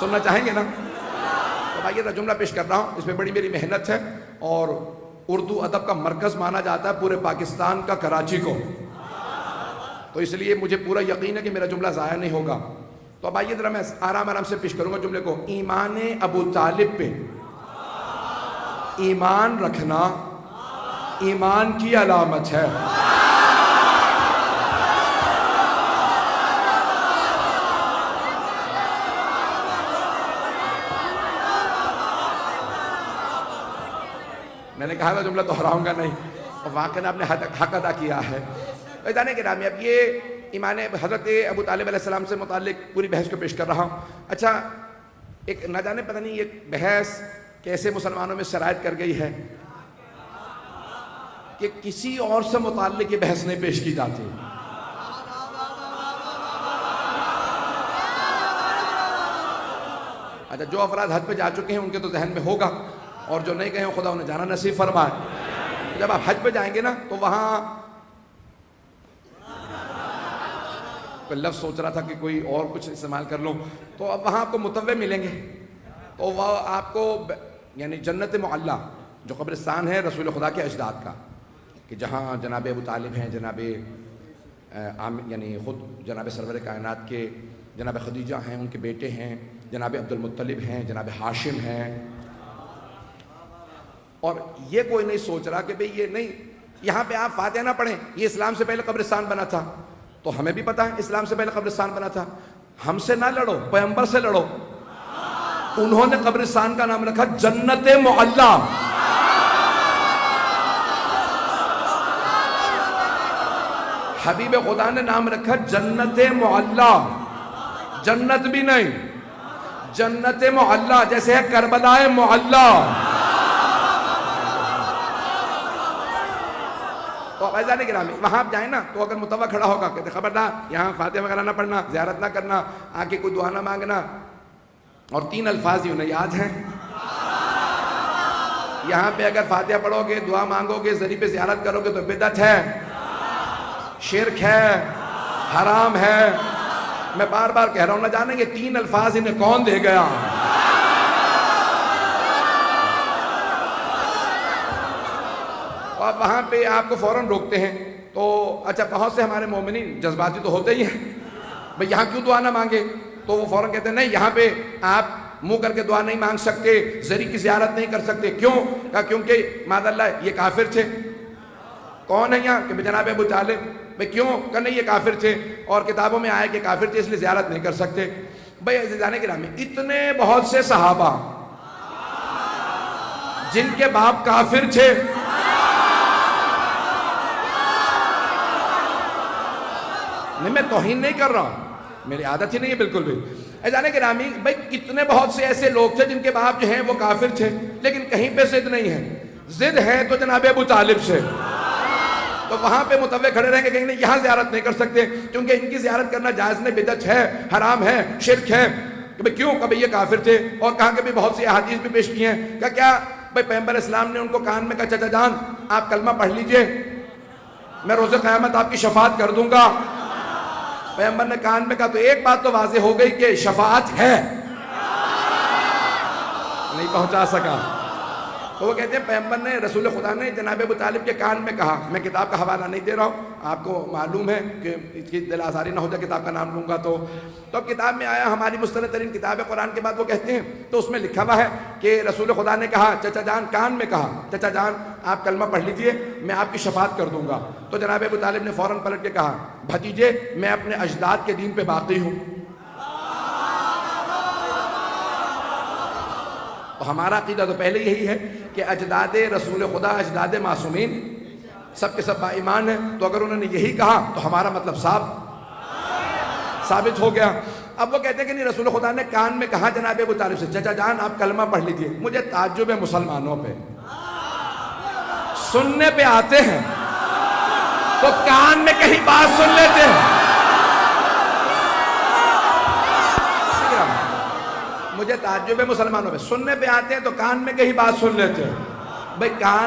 सुनना चाहेंगे ना? तो भाई ये जुमला पेश कर रहा हूँ, इसमें बड़ी मेरी मेहनत है और उर्दू अदब का मरकज़ माना जाता है पूरे पाकिस्तान का कराची को, तो इसलिए मुझे पूरा यकीन है कि मेरा जुमला ज़ाया नहीं होगा। तो अब आइए ज़रा मैं आराम आराम से पेश करूँगा जुमले को। ईमान अबू तालिब पे ईमान रखना ईमान की अलामत है। मैंने कहा था जुमला दोहराऊंगा नहीं, और वाकई आपने हक अदा किया है। तो जाने के नाम अब ये ईमान हज़रत अबू तालिब अलैहिस्सलाम से मुतालिक पूरी बहस को पेश कर रहा हूँ। अच्छा, एक न जाने पता नहीं ये बहस कैसे मुसलमानों में शरायत कर गई है कि किसी और से मुतालिक ये बहस नहीं पेश की जाती। अच्छा, जो अफराद हज पे जा चुके हैं उनके तो जहन में होगा, और जो नहीं गए हो खुदा उन्हें जाना नसीब फरमाए। जब आप हज पे जाएंगे ना तो वहाँ लफ्ज़ सोच रहा था कि कोई और कुछ इस्तेमाल कर लूँ, तो अब वहाँ आपको मुतव्वे मिलेंगे, तो वह आपको यानी जन्नत मुअल्ला जो कब्रिस्तान है रसूल खुदा के अजदाद का, कि जहाँ जनाब अबू तालिब हैं, जनाब यानी ख़ुद जनाब सरवर कायनात के जनाब खदीजा हैं, उनके बेटे हैं, जनाब अब्दुल मुत्तलिब हैं, जनाब हाशिम हैं। और ये कोई नहीं सोच रहा कि भाई ये नहीं, यहाँ पे आप फातिहा ना पढ़ें, ये इस्लाम से पहले कब्रिस्तान बना था, तो हमें भी पता है इस्लाम से पहले कब्रिस्तान बना था। हमसे ना लड़ो, पैगंबर से लड़ो। उन्होंने कब्रिस्तान का नाम रखा जन्नत मुअल्ला। हबीब खुदा ने नाम रखा जन्नत मुअल्ला, जन्नत भी नहीं, जन्नत मुअल्ला, जैसे है करबलाए मुअल्ला। तो फैज़ान गिरामी वहाँ आप जाए ना तो अगर मुतव्वा खड़ा होगा कहते खबरदार यहाँ फातिहा वगैरह ना पढ़ना, ज़ियारत ना करना, आके कोई दुआ ना मांगना, और 3 अल्फाज ही उन्हें याद हैं। यहाँ पे अगर फातिहा पढ़ोगे, दुआ मांगोगे, ज़री पे ज़ियारत करोगे तो बिदअत है, शिर्क है, हराम है। मैं बार बार कह रहा हूँ, ना जानेंगे 3 अल्फाज इन्हें कौन दे गया। और वहाँ पे आपको फ़ौरन रोकते हैं। तो अच्छा, बहुत से हमारे मोमिनीन जज्बाती तो होते ही हैं, भाई यहाँ क्यों दुआ ना मांगे, तो वो फ़ौरन कहते हैं नहीं, यहाँ पे आप मुंह करके दुआ नहीं मांग सकते, ज़री की ज़ियारत नहीं कर सकते। क्यों? कहा क्योंकि मादअल्लाह ये काफिर थे। कौन है यहाँ? कि जनाब अबू तालिब। भाई क्यों? कहा नहीं ये काफिर थे और किताबों में आया कि काफिर थे इसलिए ज़ियारत नहीं कर सकते। भाई ऐसे जाने के नाम में इतने बहुत से सहाबा जिनके बाप काफिर थे, नहीं मैं तौहीन नहीं कर रहा हूँ, मेरी आदत ही नहीं है बिल्कुल भी। जाने के नामी भाई कितने बहुत से ऐसे लोग थे जिनके बाप जो हैं वो काफिर थे, लेकिन कहीं पे जिद नहीं है। जिद है तो जनाब अबू तालिब से, तो वहां पे मुतव्वे खड़े रहेंगे, कहीं नहीं यहाँ ज़ियारत नहीं कर सकते क्योंकि इनकी ज़ियारत करना जायज़ नहीं, बिदअत है, हराम है, शिर्क है। भाई क्यों? कभी ये काफिर थे। और कहा कि भाई बहुत सी अहादीस भी पेश की हैं। क्या भाई पैगंबर इस्लाम ने उनको कान में कहा चाचा जान आप कलमा पढ़ लीजिए, मैं रोज़े क़यामत आपकी शफाअत कर दूंगा। पैगंबर ने कान में कहा तो एक बात तो वाज़ेह हो गई कि शफाअत है, नहीं पहुंचा सका। तो वो कहते हैं पैगंबर ने, रसूल खुदा ने जनाब अबू तालिब के कान में कहा, मैं किताब का हवाला नहीं दे रहा हूँ, आपको मालूम है कि इसकी दिल आज़ारी ना हो जाए किताब का नाम लूँगा। तो अब किताब में आया, हमारी मुस्तनद तरीन किताब है कुरान के बाद, वो कहते हैं तो उसमें लिखा हुआ है कि रसूल खुदा ने कहा चचा जान, कान में कहा चचा जान आप कलमा पढ़ लीजिए, मैं आपकी शफाअत कर दूंगा। तो जनाब अबू तालिब ने फ़ौरन पलट के कहा भतीजे मैं अपने अजदाद के दीन पे बाकी हूँ। तो हमारा अकीदा तो पहले यही है कि अजदाद रसूल खुदा, अजदाद मासूमीन सब के सब ईमान है। तो अगर उन्होंने यही कहा तो हमारा मतलब साबित हो गया। अब वो कहते हैं कि नहीं, रसूल खुदा ने कान में कहा जनाब अबू तालिब से चचा जान आप कलमा पढ़ लीजिए। मुझे ताज्जुब है मुसलमानों पे, सुनने पे आते हैं तो कान में कहीं बात सुन लेते हैं। मुझे ताज्जुब है मुसलमानों पे, सुनने पे आते हैं तो कान में कहीं बात सुन लेते हैं। भाई कान